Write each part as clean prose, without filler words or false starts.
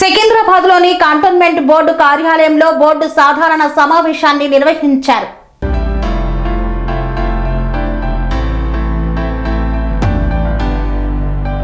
సికింద్రాబాద్లోని cantonment board కార్యాలయంలో board సాధారణ సమావేశాన్ని నిర్వహించారు.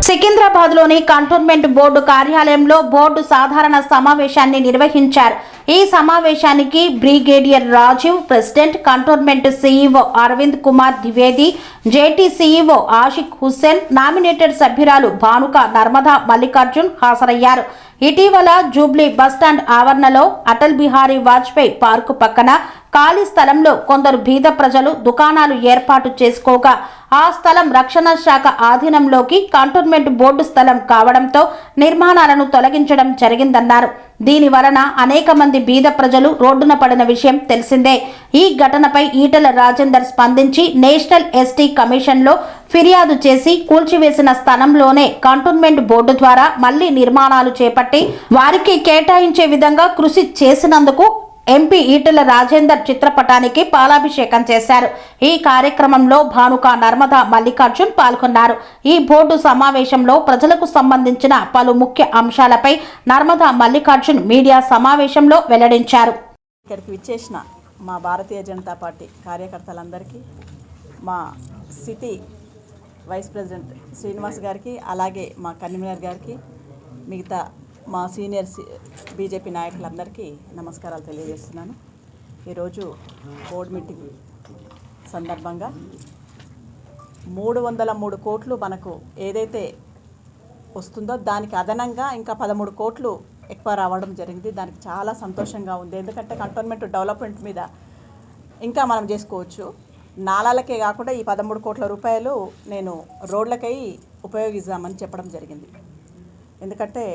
సికింద్రాబాద్లోని కంటోన్మెంట్ బోర్డు కార్యాలయంలో బోర్డు సాధారణ సమావేశాన్ని నిర్వహించారు. ఈ సమావేశానికి brigadier Rajiv, president, cantonment CEO Arvind Kumar Dwivedi, JT CEO Ashiq Hussain, nominated సభ్యురాలు భానుక నర్మదా మల్లికార్జున్ హాజరయ్యారు. ఇటీవల జూబ్లీ బస్టాండ్ ఆవరణలో అటల్ బిహారీ వాజ్పేయి పార్కు పక్కన ఖాళీ స్థలంలో కొందరు బీద ప్రజలు దుకాణాలు ఏర్పాటు చేసుకోగా ఆ స్థలం రక్షణ శాఖ ఆధీనంలోకి కంటోన్మెంట్ బోర్డు స్థలం కావడంతో నిర్మాణాలను తొలగించడం జరిగిందన్నారు. దీని వలన అనేక మంది బీద ప్రజలు రోడ్డున పడిన విషయం తెలిసిందే. ఈ ఘటనపై ఈటెల రాజేందర్ స్పందించి నేషనల్ ఎస్టీ కమిషన్లో ఫిర్యాదు చేసి కూల్చివేసిన స్థలంలోనే కంటోన్మెంట్ బోర్డు ద్వారా మళ్లీ నిర్మాణాలు చేపట్టి వారికి కేటాయించే విధంగా కృషి చేసినందుకు ఎంపీ ఈటెల రాజేందర్ చిత్రపటానికి పాలాభిషేకం చేశారు. ఈ కార్యక్రమంలో భానుక నర్మదా మల్లికార్జున్ పాల్గొన్నారు. ఈ బోర్డు సమావేశంలో ప్రజలకు సంబంధించిన పలు ముఖ్య అంశాలపై నర్మదా మల్లికార్జున్ మీడియా సమావేశంలో వెల్లడించారు. ఇక్కడికి విచ్చేసిన మా భారతీయ జనతా పార్టీ కార్యకర్తలందరికీ, మా సిటీ వైస్ ప్రెసిడెంట్ శ్రీనివాస్ గారికి, అలాగే మా కన్వీనర్ గారికి, మిగతా మా సీనియర్ బీజేపీ నాయకులందరికీ నమస్కారాలు తెలియజేస్తున్నాను. ఈరోజు బోర్డు మీటింగ్ సందర్భంగా 303 కోట్లు మనకు ఏదైతే వస్తుందో దానికి అదనంగా ఇంకా 13 కోట్లు ఎక్కువ రావడం జరిగింది. దానికి చాలా సంతోషంగా ఉంది. ఎందుకంటే కంటోన్మెంట్ డెవలప్మెంట్ మీద ఇంకా మనం చేసుకోవచ్చు. నాలాలకే కాకుండా ఈ 13 కోట్ల రూపాయలు నేను రోడ్లకై ఉపయోగిద్దామని చెప్పడం జరిగింది. ఎందుకంటే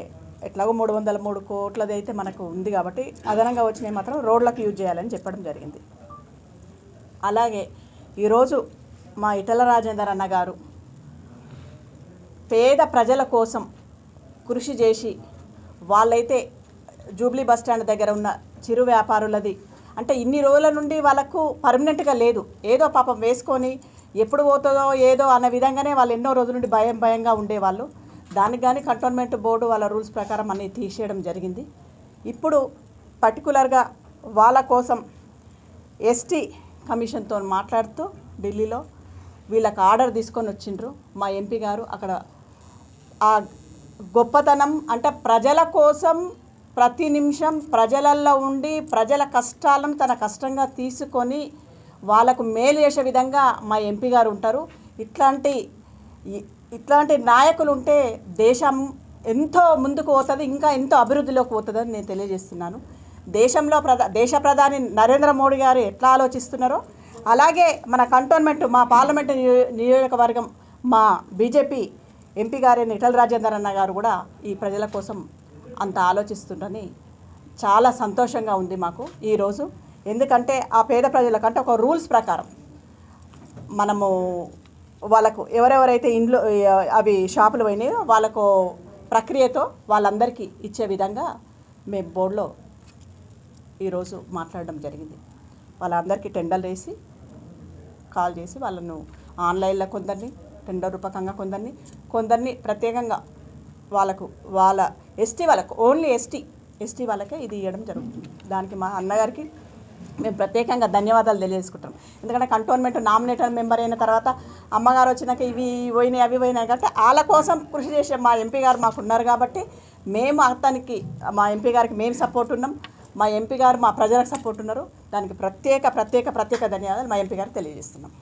ఎట్లాగో 303 కోట్లది అయితే మనకు ఉంది కాబట్టి అదనంగా వచ్చినవి మాత్రం రోడ్లకు యూజ్ చేయాలని చెప్పడం జరిగింది. అలాగే ఈరోజు మా ఈటెల రాజేందర్ అన్న గారు పేద ప్రజల కోసం కృషి చేసి, వాళ్ళైతే జూబ్లీ బస్టాండ్ దగ్గర ఉన్న చిరు వ్యాపారులది అంటే ఇన్ని రోజుల నుండి వాళ్ళకు పర్మనెంట్గా లేదు, ఏదో పాపం వేసుకొని ఎప్పుడు పోతుందో ఏదో అన్న విధంగానే వాళ్ళు ఎన్నో రోజుల నుండి భయంగా ఉండేవాళ్ళు. దానికి కానీ కంటోన్మెంట్ బోర్డు వాళ్ళ రూల్స్ ప్రకారం అన్నీ తీసేయడం జరిగింది. ఇప్పుడు పర్టికులర్గా వాళ్ళ కోసం ఎస్టీ కమిషన్తో మాట్లాడుతూ ఢిల్లీలో వీళ్ళకి ఆర్డర్ తీసుకొని వచ్చిండ్రు మా ఎంపీ గారు. అక్కడ ఆ గొప్పతనం అంటే ప్రజల కోసం ప్రతి నిమిషం ప్రజలల్లో ఉండి ప్రజల కష్టాలను తన కష్టంగా తీసుకొని వాళ్ళకు మేలు చేసే విధంగా మా ఎంపీ గారు ఉంటారు. ఇట్లాంటి నాయకులు ఉంటే దేశం ఎంతో ముందుకు పోతుంది, ఇంకా ఎంతో అభివృద్ధిలోకి పోతుందని నేను తెలియజేస్తున్నాను. దేశంలో దేశ ప్రధాని నరేంద్ర మోడీ గారు ఎట్లా ఆలోచిస్తున్నారో అలాగే మన కంటోన్మెంట్ మా పార్లమెంటు నియోజకవర్గం మా బీజేపీ ఎంపీ గారైన ఈటెల రాజేందర్ అన్న గారు కూడా ఈ ప్రజల కోసం అంత ఆలోచిస్తుండని చాలా సంతోషంగా ఉంది మాకు ఈరోజు. ఎందుకంటే ఆ పేద ప్రజలకంటే ఒక రూల్స్ ప్రకారం మనము వాళ్ళకు ఎవరెవరైతే ఇంట్లో అవి షాపులు పోయినాయో వాళ్ళకు ప్రక్రియతో వాళ్ళందరికీ ఇచ్చే విధంగా మేము బోర్డులో ఈరోజు మాట్లాడడం జరిగింది. వాళ్ళందరికీ టెండర్లు వేసి కాల్ చేసి వాళ్ళను ఆన్లైన్లో కొందరిని టెండర్ రూపకంగా కొందరిని ప్రత్యేకంగా వాళ్ళ ఎస్టీ వాళ్ళకు ఓన్లీ ఎస్టీ వాళ్ళకే ఇది ఇవ్వడం జరుగుతుంది. దానికి మా అన్నగారికి మేము ప్రత్యేకంగా ధన్యవాదాలు తెలియజేసుకుంటాం. ఎందుకంటే కంటోన్మెంట్ నామినేటెడ్ మెంబర్ అయిన తర్వాత అమ్మగారు వచ్చినాక ఇవి పోయినాయి అవి పోయినాయి కాబట్టి వాళ్ళ కోసం కృషి చేసే మా ఎంపీ గారు మాకు ఉన్నారు కాబట్టి మేము అతనికి మా ఎంపీ గారికి మేము సపోర్ట్ ఉన్నాం, మా ఎంపీ గారు మా ప్రజలకు సపోర్ట్ ఉన్నారు. దానికి ప్రత్యేక ధన్యవాదాలు మా ఎంపీ గారికి తెలియజేస్తున్నాం.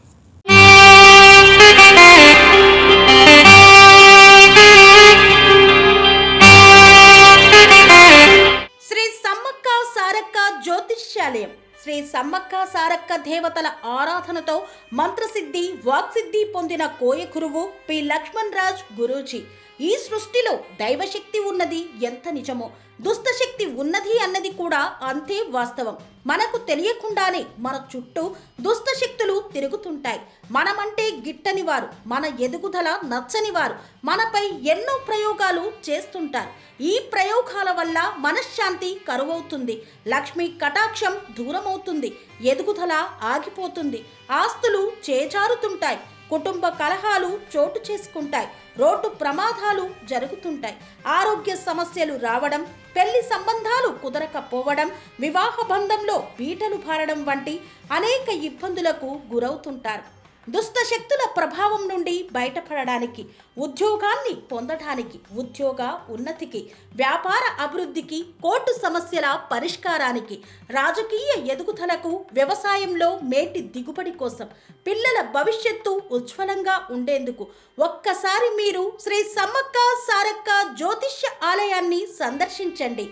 శ్రీ సమ్మక్క సారక్క జ్యోతిష్యాలయం శ్రీ సమ్మక్క సారక్క దేవతల ఆరాధనతో మంత్రసిద్ధి వాక్సిద్ధి పొందిన కోయ గురువు పి లక్ష్మణ్ రాజ్ గురూజీ. ఈ సృష్టిలో దైవశక్తి ఉన్నది ఎంత నిజమో దుష్టశక్తి ఉన్నది అన్నది కూడా అంతే వాస్తవం. మనకు తెలియకుండానే మన చుట్టూ దుష్టశక్తులు తిరుగుతుంటాయి. మనమంటే గిట్టని వారు, మన ఎదుగుదల నచ్చని వారు మనపై ఎన్నో ప్రయోగాలు చేస్తుంటారు. ఈ ప్రయోగాల వల్ల మనశ్శాంతి కరువవుతుంది, లక్ష్మీ కటాక్షం దూరమవుతుంది, ఎదుగుదల ఆగిపోతుంది, ఆస్తులు చేజారుతుంటాయి. కుటుంబ కలహాలు చోటు చేసుకుంటాయి, రోడ్డు ప్రమాదాలు జరుగుతుంటాయి, ఆరోగ్య సమస్యలు రావడం, పెళ్లి సంబంధాలు కుదరకపోవడం, వివాహ బంధంలో బీటలు భారడం వంటి అనేక ఇబ్బందులకు గురవుతుంటారు. దుష్ట శక్తుల ప్రభావం నుండి బయటపడడానికి, ఉద్యోగాన్ని పొందడానికి, ఉద్యోగ ఉన్నతికి, వ్యాపార అభివృద్ధికి, కోర్టు సమస్యల పరిష్కారానికి, రాజకీయ ఎదుగుదలకు, వ్యవసాయంలో మేటి దిగుబడి కోసం, పిల్లల భవిష్యత్తు ఉజ్వలంగా ఉండేందుకు ఒక్కసారి మీరు శ్రీ సమ్మక్క సారక్క జ్యోతిష్య ఆలయాన్ని సందర్శించండి.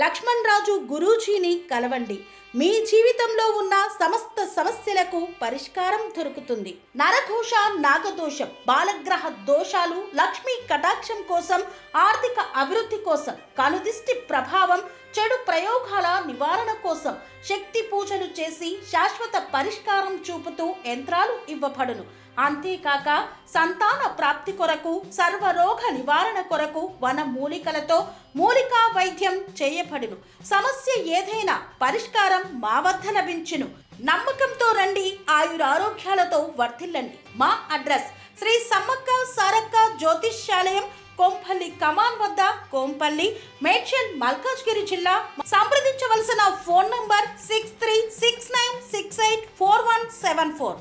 లక్ష్మణ్ రాజు గురూజీని కలవండి. మీ జీవితంలో ఉన్న సమస్త సమస్యలకు పరిష్కారం దొరుకుతుంది. నరదోష, నాగదోషం, బాలగ్రహ దోషాలు, లక్ష్మీ కటాక్షం కోసం, ఆర్థిక అభివృద్ధి కోసం, కనుదిష్టి ప్రభావం, చెడు ప్రయోగాల నివారణ కోసం శక్తి పూజలు చేసి శాశ్వత పరిష్కారం చూపుతూ యంత్రాలు ఇవ్వబడును. అంతేకాక సంతాన ప్రాప్తి కొరకు, సర్వరోగ నివారణ కొరకు వన మూలికలతో మూలికా వైద్యం చేయబడును. సమస్య ఏదైనా పరిష్కారం మా వద్ద లభించును. నమ్మకంతో రండి, ఆయురారోగ్యాలతో వర్ధిల్లండి. మా అడ్రస్ శ్రీ సమ్మక్క సారక్క జ్యోతిష్యాలయం, కొంపల్లి కమాన్ వద్ద, కొంపల్లి, మేడ్చల్, మల్కాజ్గిరి జిల్లా. సంప్రదించవలసిన ఫోన్ నంబర్ 6369684174.